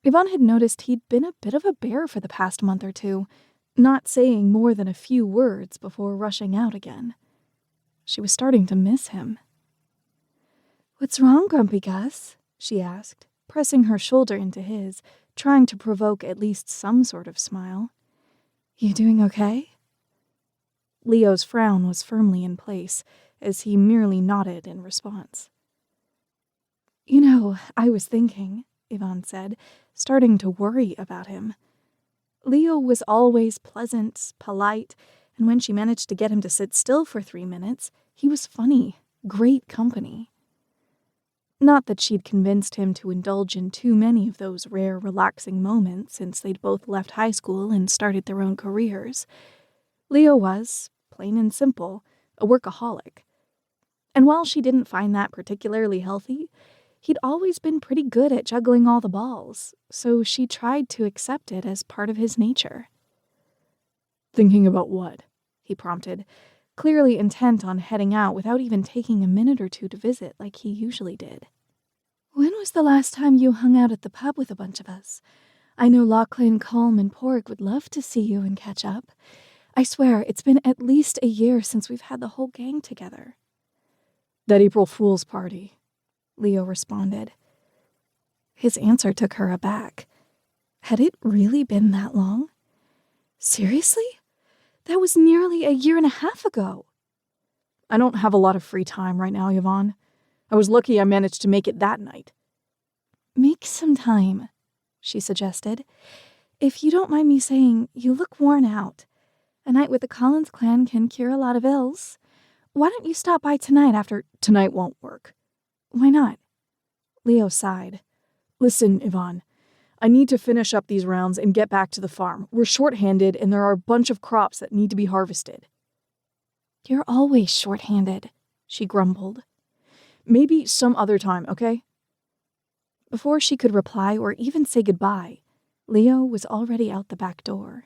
Yvonne had noticed he'd been a bit of a bear for the past month or two, not saying more than a few words before rushing out again. She was starting to miss him. "What's wrong, Grumpy Gus?" she asked, pressing her shoulder into his, trying to provoke at least some sort of smile. "You doing okay?" Leo's frown was firmly in place, as he merely nodded in response. "You know, I was thinking," Yvonne said, starting to worry about him. Leo was always pleasant, polite, and when she managed to get him to sit still for 3 minutes, he was funny, great company. Not that she'd convinced him to indulge in too many of those rare, relaxing moments since they'd both left high school and started their own careers. Leo was, plain and simple, a workaholic. And while she didn't find that particularly healthy, he'd always been pretty good at juggling all the balls, so she tried to accept it as part of his nature. "Thinking about what?" he prompted, clearly intent on heading out without even taking a minute or two to visit like he usually did. "When was the last time you hung out at the pub with a bunch of us? I know Lachlan, Colm, and Porg would love to see you and catch up. I swear, it's been at least a year since we've had the whole gang together." "That April Fool's party," Leo responded. His answer took her aback. Had it really been that long? Seriously? That was nearly a year and a half ago. "I don't have a lot of free time right now, Yvonne. I was lucky I managed to make it that night." "Make some time," she suggested. "If you don't mind me saying, you look worn out. A night with the Collins clan can cure a lot of ills. Why don't you stop by tonight after—" "Tonight won't work." "Why not?" Leo sighed. "Listen, Yvonne, I need to finish up these rounds and get back to the farm. We're short-handed and there are a bunch of crops that need to be harvested." "You're always short-handed," she grumbled. "Maybe some other time, okay?" Before she could reply or even say goodbye, Leo was already out the back door.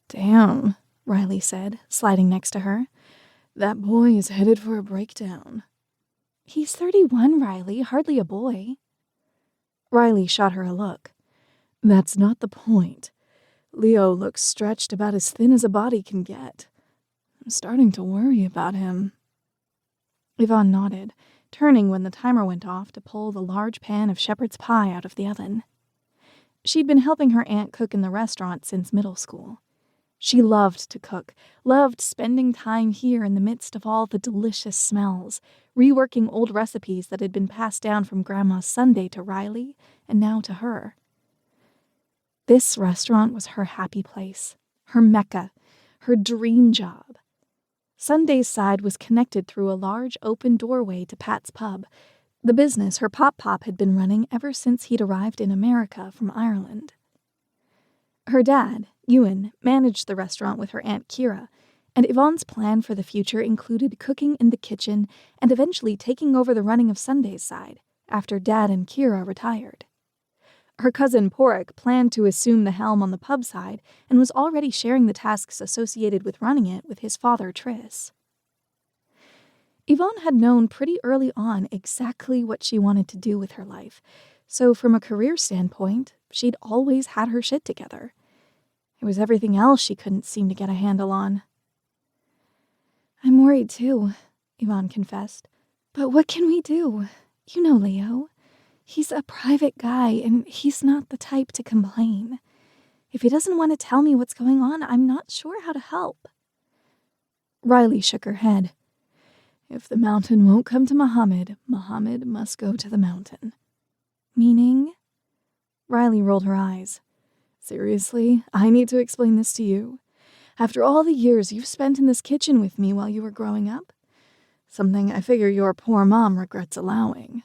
"Damn," Riley said, sliding next to her. "That boy is headed for a breakdown." "He's 31, Riley, hardly a boy." Riley shot her a look. "That's not the point. Leo looks stretched about as thin as a body can get. I'm starting to worry about him." Yvonne nodded, turning when the timer went off to pull the large pan of shepherd's pie out of the oven. She'd been helping her aunt cook in the restaurant since middle school. She loved to cook, loved spending time here in the midst of all the delicious smells, reworking old recipes that had been passed down from Grandma's Sunday to Riley and now to her. This restaurant was her happy place, her mecca, her dream job. Sunday's side was connected through a large open doorway to Pat's Pub, the business her pop-pop had been running ever since he'd arrived in America from Ireland. Her dad, Ewan, managed the restaurant with her Aunt Kira, and Yvonne's plan for the future included cooking in the kitchen and eventually taking over the running of Sunday's side after Dad and Kira retired. Her cousin Porrick planned to assume the helm on the pub side and was already sharing the tasks associated with running it with his father, Tris. Yvonne had known pretty early on exactly what she wanted to do with her life, so from a career standpoint, she'd always had her shit together. It was everything else she couldn't seem to get a handle on. "I'm worried too," Yvonne confessed. "But what can we do? You know Leo. He's a private guy, and he's not the type to complain. If he doesn't want to tell me what's going on, I'm not sure how to help." Riley shook her head. "If the mountain won't come to Muhammad, Muhammad must go to the mountain." "Meaning?" Riley rolled her eyes. "Seriously, I need to explain this to you? After all the years you've spent in this kitchen with me while you were growing up? Something I figure your poor mom regrets allowing."